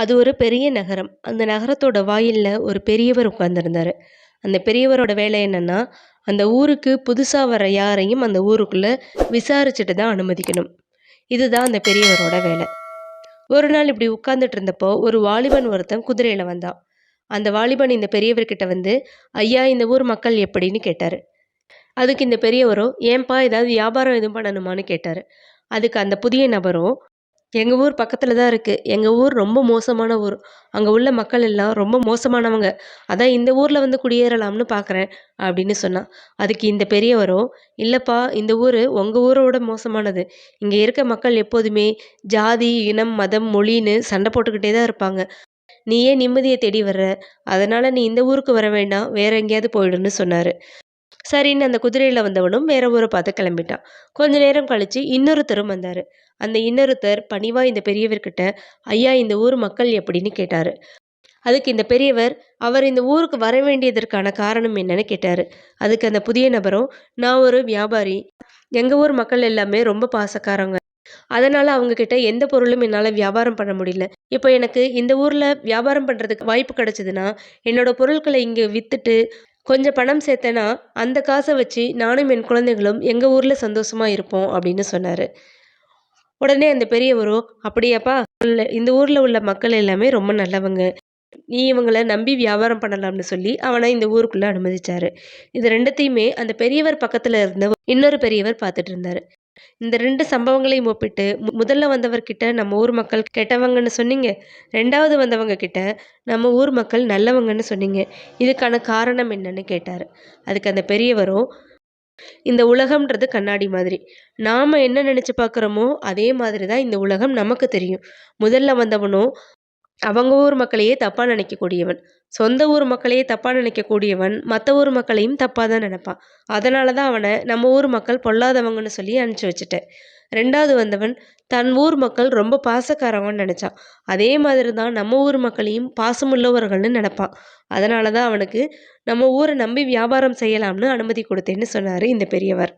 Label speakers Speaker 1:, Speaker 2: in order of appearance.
Speaker 1: அது ஒரு பெரிய நகரம். அந்த நகரத்தோட வாயில்ல ஒரு பெரியவர் உட்கார்ந்திருந்தாரு. அந்த பெரியவரோட வேலை என்னன்னா, அந்த ஊருக்கு புதுசா வர யாரையும் அந்த ஊருக்குள்ள விசாரிச்சுட்டு தான் அனுமதிக்கணும். இதுதான் அந்த பெரியவரோட வேலை. ஒரு நாள் இப்படி உட்கார்ந்துட்டு இருந்தப்போ, ஒரு வாலிபன் ஒருத்தன் குதிரையில வந்தான். அந்த வாலிபன் இந்த பெரியவர்கிட்ட வந்து, "ஐயா, இந்த ஊர் மக்கள் எப்படின்னு?" கேட்டாரு. அதுக்கு இந்த பெரியவரோ, "ஏன்பா, ஏதாவது வியாபாரம் எதுவும் பண்ணணுமான்னு?" கேட்டாரு. அதுக்கு அந்த புதிய நபரோ, எங்க ஊர் பக்கத்துல தான் இருக்கு. எங்க ஊர் ரொம்ப மோசமான ஊர். அங்க உள்ள மக்கள் எல்லாம் ரொம்ப மோசமானவங்க. அதான் இந்த ஊர்ல வந்து குடியேறலாம்னு பார்க்குறேன் அப்படின்னு சொன்னான். அதுக்கு இந்த பெரியவரோ, இல்லப்பா, இந்த ஊரு உங்க ஊரோட மோசமானது. இங்க இருக்க மக்கள் எப்போதுமே ஜாதி, இனம், மதம், மொழின்னு சண்டை போட்டுக்கிட்டே தான் இருப்பாங்க. நீ ஏன் நிம்மதிய தேடி வர்ற? அதனால நீ இந்த ஊருக்கு வர வேண்டாம். வேற எங்கேயாவது போயிடுன்னு சொன்னாரு. சரின்னு அந்த குதிரையில வந்தவனும் வேற ஊர பார்த்து கிளம்பிட்டான். கொஞ்ச நேரம் கழிச்சு இன்னொருத்தரும் வந்தாரு. அந்த இன்னொருத்தர் பணிவா இந்த பெரியவர்கிட்ட, "ஐயா, இந்த ஊர் மக்கள் எப்படின்னு?" கேட்டாரு. அதுக்கு இந்த பெரியவர், அவர் இந்த ஊருக்கு வர வேண்டியதற்கான காரணம் என்னன்னு கேட்டாரு. அதுக்கு அந்த புதிய நபரும், "நான் ஒரு வியாபாரி. எங்க ஊர் மக்கள் எல்லாமே ரொம்ப பாசக்காரங்க. அதனால அவங்க கிட்ட எந்த பொருளும் என்னால வியாபாரம் பண்ண முடியல. இப்போ எனக்கு இந்த ஊர்ல வியாபாரம் பண்றதுக்கு வாய்ப்பு கிடைச்சதுன்னா, என்னோட பொருட்கள இங்க வித்துட்டு கொஞ்சம் பணம் சேர்த்தேன்னா, அந்த காச வச்சு நானும் என் குழந்தைகளும் எங்க ஊர்ல சந்தோஷமா இருப்போம்." அப்படின்னு சொன்னாரு. உடனே அந்த பெரியவரோ, "அப்படியாப்பா? இந்த ஊர்ல உள்ள மக்கள் எல்லாமே ரொம்ப நல்லவங்க. நீ இவங்கள நம்பி வியாபாரம் பண்ணலாம்னு" சொல்லி அவன இந்த ஊருக்குள்ள அனுமதிச்சாரு. இது 2த்தையுமே அந்த பெரியவர் பக்கத்துல இருந்த இன்னொரு பெரியவர் பார்த்துட்டு இருந்தாரு. இந்த 2 சம்பவங்களையும் ஒப்பிட்டு, முதல்ல வந்தவர்கிட்ட நம்ம ஊர் மக்கள் கெட்டவங்கன்னு சொன்னீங்க. 2வது வந்தவங்க கிட்ட நம்ம ஊர் மக்கள் நல்லவங்கன்னு சொன்னீங்க. இதுக்கான காரணம் என்னன்னு கேட்டாரு. அதுக்கு அந்த பெரியவரும், இந்த உலகம்ன்றது கண்ணாடி மாதிரி. நாம என்ன நெனச்சு பார்க்குறோமோ, அதே மாதிரி தான் இந்த உலகம் நமக்கு தெரியும். முதல்ல வந்தவனோ அவங்க ஊர் மக்களையே தப்பா நினைக்கக்கூடியவன். சொந்த ஊர் மக்களையே தப்பா நினைக்கக்கூடியவன், மத்த ஊர் மக்களையும் தப்பா தான் நினைப்பான். அதனால தான் அவன நம்ம ஊர் மக்கள் பொல்லாதவங்கன்னு சொல்லி அனுப்பிச்சு வச்சுட்டேன். 2வது வந்தவன் தன் ஊர் மக்கள் ரொம்ப பாசக்காரவன்னு நெனச்சான். அதே மாதிரி தான் நம்ம ஊர் மக்களையும் பாசமுள்ளவர்கள்னு நெனப்பான். அதனால தான் அவனுக்கு நம்ம ஊர நம்பி வியாபாரம் செய்யலாம்னு அனுமதி குடுத்தேன்னு சொன்னாரு இந்த பெரியவர்.